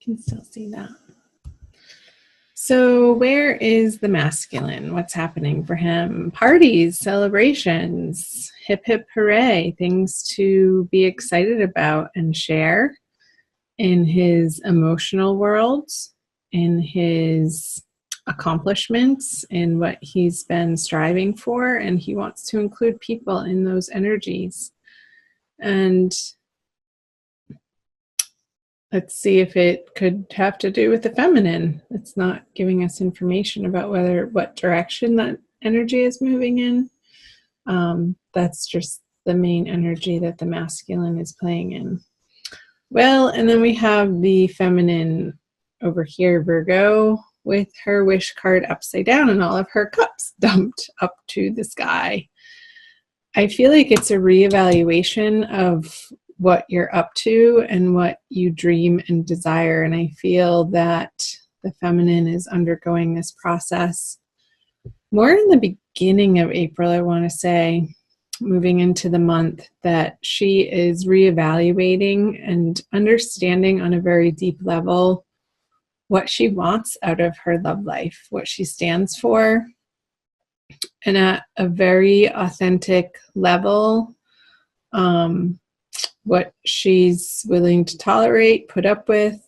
Can still see that. So where is the masculine? What's happening for him? Parties, celebrations, hip hip hooray, things to be excited about and share in his emotional world, in his accomplishments, in what he's been striving for, and he wants to include people in those energies. And let's see if it could have to do with the feminine. It's not giving us information about what direction that energy is moving in. That's just the main energy that the masculine is playing in. Well, and then we have the feminine over here, Virgo, with her wish card upside down and all of her cups dumped up to the sky. I feel like it's a reevaluation of what you're up to and what you dream and desire. And I feel that the feminine is undergoing this process more in the beginning of April, I want to say, moving into the month, that she is reevaluating and understanding on a very deep level what she wants out of her love life, what she stands for, and at a very authentic level, what she's willing to tolerate, put up with,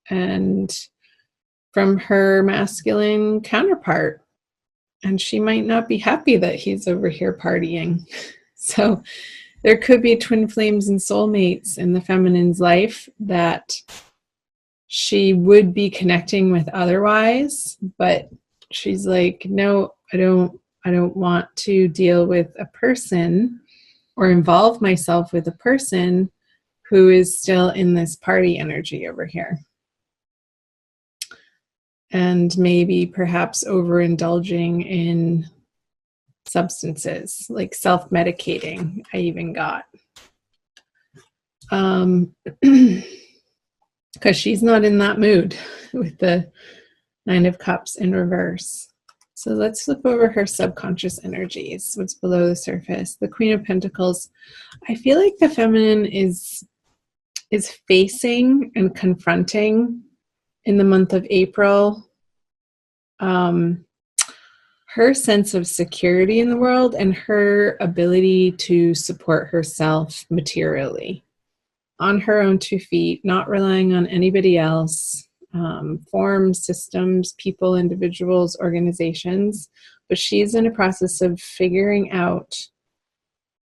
and from her masculine counterpart. And she might not be happy that he's over here partying. So there could be twin flames and soulmates in the feminine's life that she would be connecting with otherwise, but she's like, no, I don't want to deal with a person or involve myself with a person who is still in this party energy over here. And maybe perhaps overindulging in substances, like self-medicating, I even got. Because she's not in that mood with the Nine of Cups in reverse. So let's flip over her subconscious energies, what's below the surface. The Queen of Pentacles. I feel like the feminine is facing and confronting in the month of April her sense of security in the world and her ability to support herself materially on her own 2 feet, not relying on anybody else. Forms, systems, people, individuals, organizations, but she's in a process of figuring out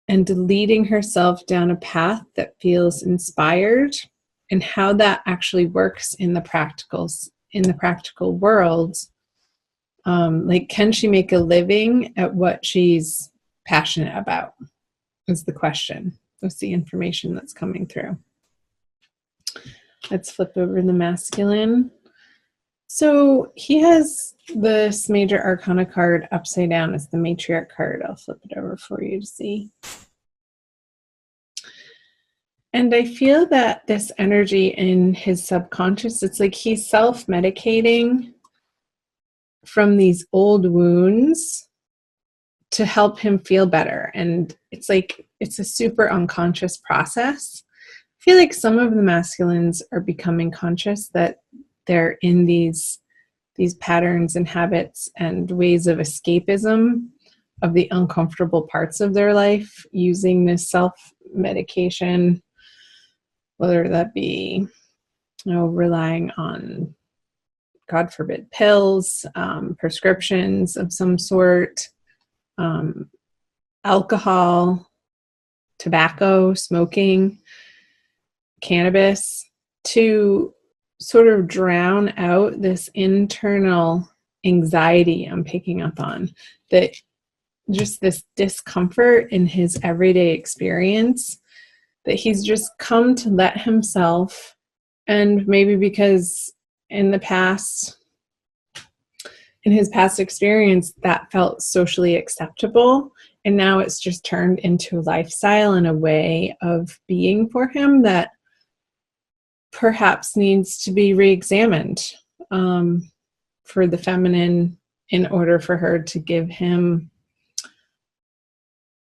and leading herself down a path that feels inspired, and how that actually works in the practical world. Like, can she make a living at what she's passionate about is the question. That's the information that's coming through. Let's flip over the masculine. So he has this major arcana card upside down as the matriarch card. I'll flip it over for you to see. And I feel that this energy in his subconscious, it's like he's self-medicating from these old wounds to help him feel better. And it's like, it's a super unconscious process. I feel like some of the masculines are becoming conscious that they're in these patterns and habits and ways of escapism of the uncomfortable parts of their life, using this self-medication, whether that be, relying on, God forbid, pills, prescriptions of some sort, alcohol, tobacco, smoking, cannabis, to sort of drown out this internal anxiety I'm picking up on, that just this discomfort in his everyday experience that he's just come to let himself, and maybe because in his past experience that felt socially acceptable, and now it's just turned into a lifestyle and a way of being for him that perhaps needs to be re-examined for the feminine, in order for her to give him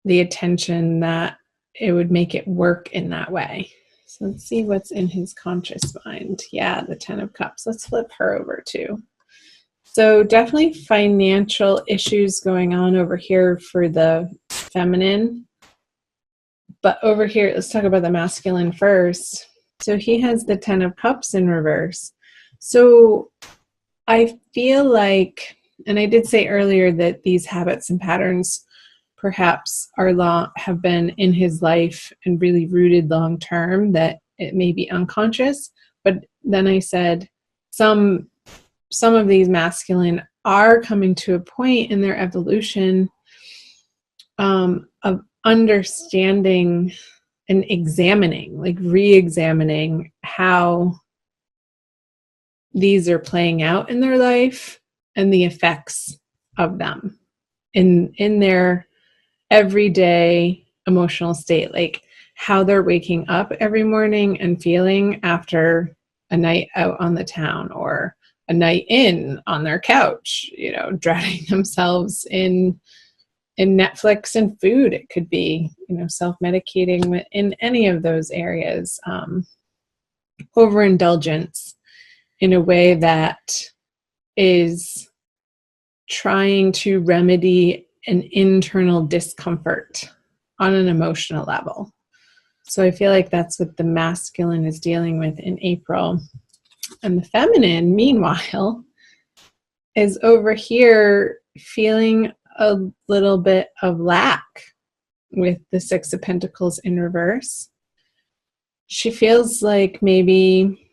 the attention that it would make it work in that way. So let's see what's in his conscious mind. Yeah, the 10 of Cups. Let's flip her over too. So definitely financial issues going on over here for the feminine. But over here, let's talk about the masculine first. So he has the 10 of Cups in reverse. So I feel like, and I did say earlier that these habits and patterns perhaps have been in his life and really rooted long term, that it may be unconscious. But then I said some of these masculine are coming to a point in their evolution of understanding and examining, like re-examining how these are playing out in their life and the effects of them in their everyday emotional state, like how they're waking up every morning and feeling after a night out on the town or a night in on their couch, drowning themselves in Netflix and food. It could be, self-medicating in any of those areas, overindulgence in a way that is trying to remedy an internal discomfort on an emotional level. So I feel like that's what the masculine is dealing with in April. And the feminine, meanwhile, is over here feeling a little bit of lack with the 6 of Pentacles in reverse. She feels like maybe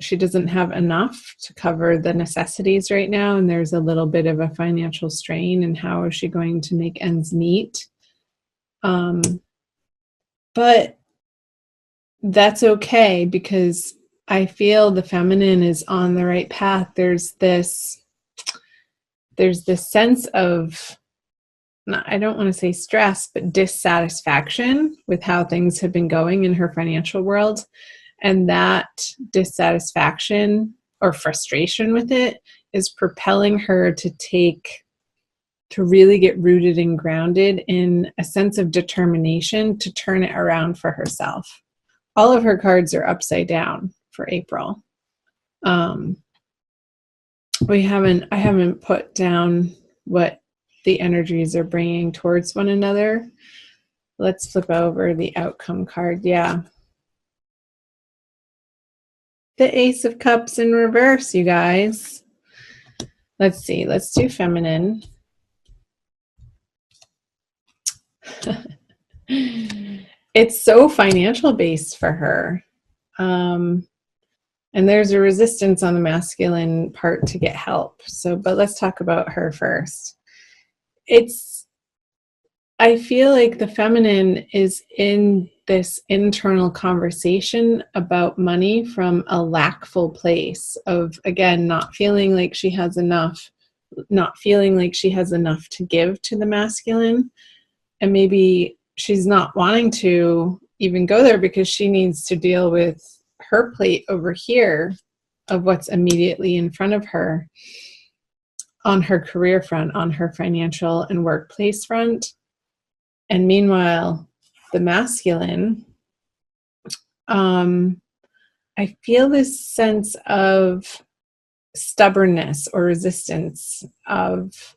she doesn't have enough to cover the necessities right now, and there's a little bit of a financial strain, and how is she going to make ends meet? But that's okay, because I feel the feminine is on the right path. There's this sense of, I don't want to say stress, but dissatisfaction with how things have been going in her financial world. And that dissatisfaction or frustration with it is propelling her to really get rooted and grounded in a sense of determination to turn it around for herself. All of her cards are upside down for April. I haven't put down what the energies are bringing towards one another. Let's flip over the outcome card. Yeah. The Ace of Cups in reverse, you guys. Let's see. Let's do feminine. It's so financial based for her. And there's a resistance on the masculine part to get help. But let's talk about her first. I feel like the feminine is in this internal conversation about money from a lackful place of, again, not feeling like she has enough to give to the masculine. And maybe she's not wanting to even go there because she needs to deal with her plate over here of what's immediately in front of her on her career front, on her financial and workplace front. And meanwhile, the masculine, I feel this sense of stubbornness or resistance of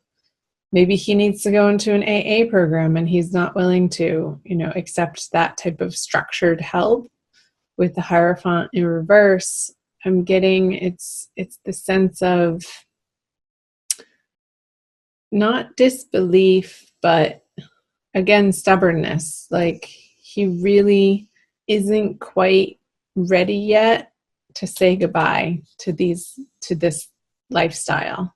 maybe he needs to go into an AA program and he's not willing to, accept that type of structured help. With the Hierophant in reverse, I'm getting it's the sense of not disbelief, but again, stubbornness. Like he really isn't quite ready yet to say goodbye to this lifestyle.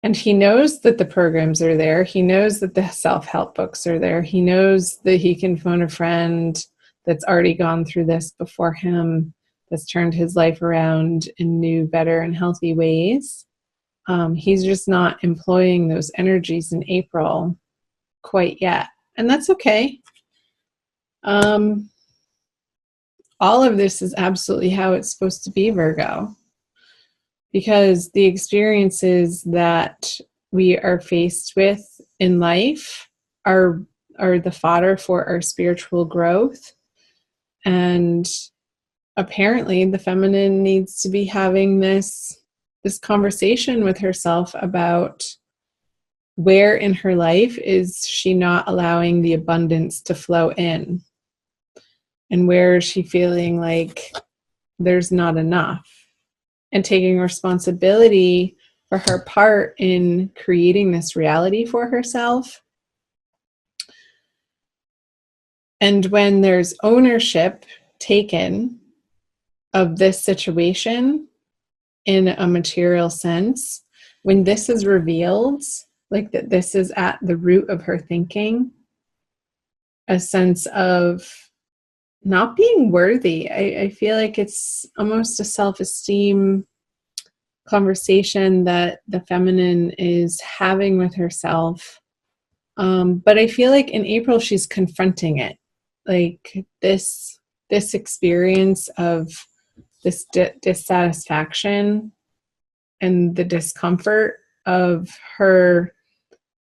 And he knows that the programs are there. He knows that the self-help books are there. He knows that he can phone a friend that's already gone through this before him, that's turned his life around in new, better, and healthy ways. He's just not employing those energies in April quite yet. And that's okay. All of this is absolutely how it's supposed to be, Virgo. Because the experiences that we are faced with in life are the fodder for our spiritual growth. And apparently the feminine needs to be having this conversation with herself about where in her life is she not allowing the abundance to flow in, and where is she feeling like there's not enough, and taking responsibility for her part in creating this reality for herself. And when there's ownership taken of this situation in a material sense, when this is revealed, like that this is at the root of her thinking, a sense of not being worthy. I feel like it's almost a self-esteem conversation that the feminine is having with herself. But I feel like in April, she's confronting it. Like this experience of this dissatisfaction and the discomfort of her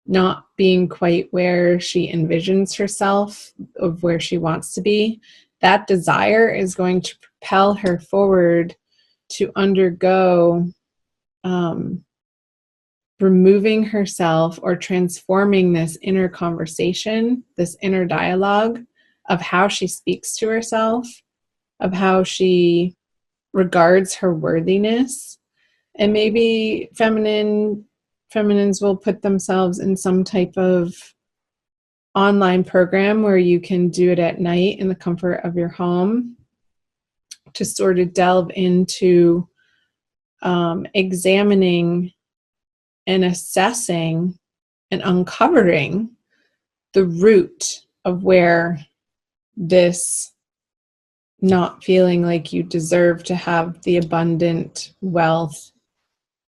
not being quite where she envisions herself, of where she wants to be. That desire is going to propel her forward to undergo removing herself or transforming this inner conversation, this inner dialogue of how she speaks to herself, of how she regards her worthiness. And maybe feminines will put themselves in some type of online program where you can do it at night in the comfort of your home to sort of delve into examining and assessing and uncovering the root of where this not feeling like you deserve to have the abundant wealth,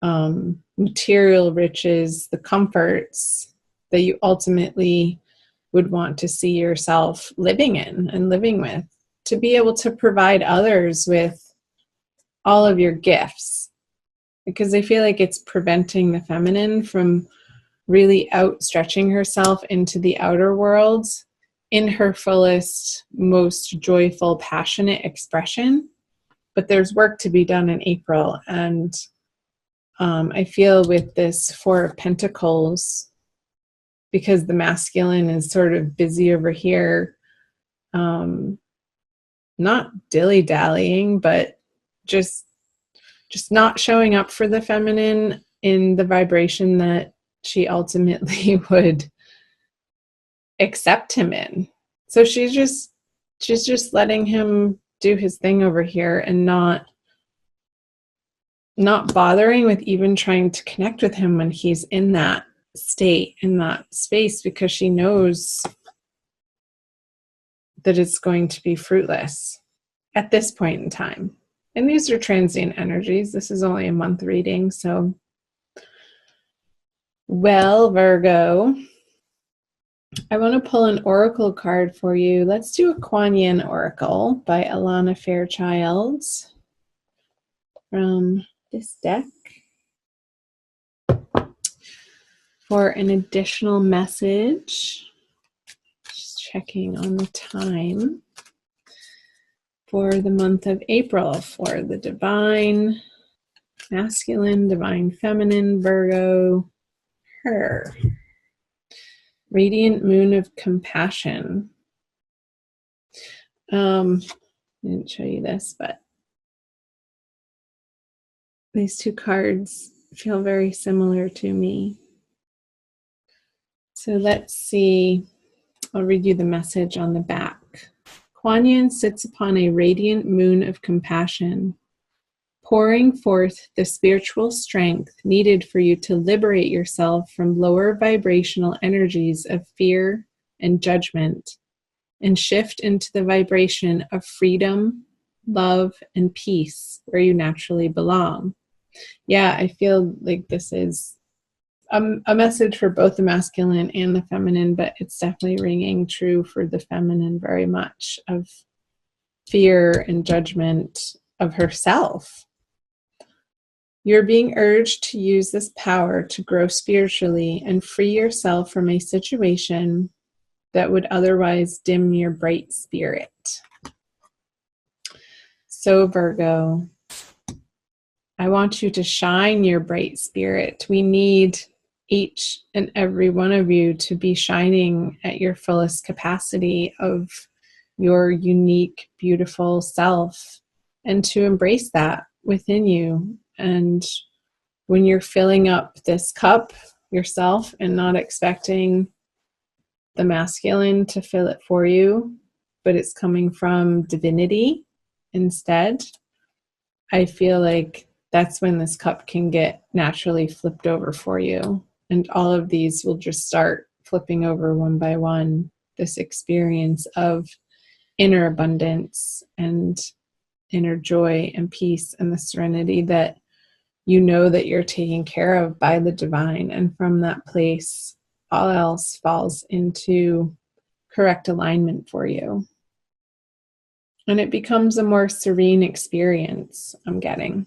material riches, the comforts that you ultimately would want to see yourself living in and living with, to be able to provide others with all of your gifts. Because I feel like it's preventing the feminine from really outstretching herself into the outer world in her fullest, most joyful, passionate expression. But there's work to be done in April. And I feel with this Four of Pentacles, because the masculine is sort of busy over here, not dilly-dallying, but just not showing up for the feminine in the vibration that she ultimately would accept him in. So she's just letting him do his thing over here and not bothering with even trying to connect with him when he's in that state, in that space, because she knows that it's going to be fruitless at this point in time. And these are transient energies. This is only a month reading, so. Well, Virgo, I want to pull an oracle card for you. Let's do a Kuan Yin oracle by Alana Fairchild from this deck for an additional message. Just checking on the time for the month of April for the divine masculine, divine feminine, Virgo, her. Radiant moon of compassion. I didn't show you this, but these two cards feel very similar to me. So let's see. I'll read you the message on the back. Kuan Yin sits upon a radiant moon of compassion, pouring forth the spiritual strength needed for you to liberate yourself from lower vibrational energies of fear and judgment and shift into the vibration of freedom, love, and peace where you naturally belong. Yeah, I feel like this is a message for both the masculine and the feminine, but it's definitely ringing true for the feminine very much, of fear and judgment of herself. You're being urged to use this power to grow spiritually and free yourself from a situation that would otherwise dim your bright spirit. So, Virgo, I want you to shine your bright spirit. We need each and every one of you to be shining at your fullest capacity of your unique, beautiful self, and to embrace that within you. And when you're filling up this cup yourself and not expecting the masculine to fill it for you, but it's coming from divinity instead, I feel like that's when this cup can get naturally flipped over for you. And all of these will just start flipping over one by one. This experience of inner abundance and inner joy and peace and the serenity that you know that you're taken care of by the divine. And from that place, all else falls into correct alignment for you. And it becomes a more serene experience, I'm getting.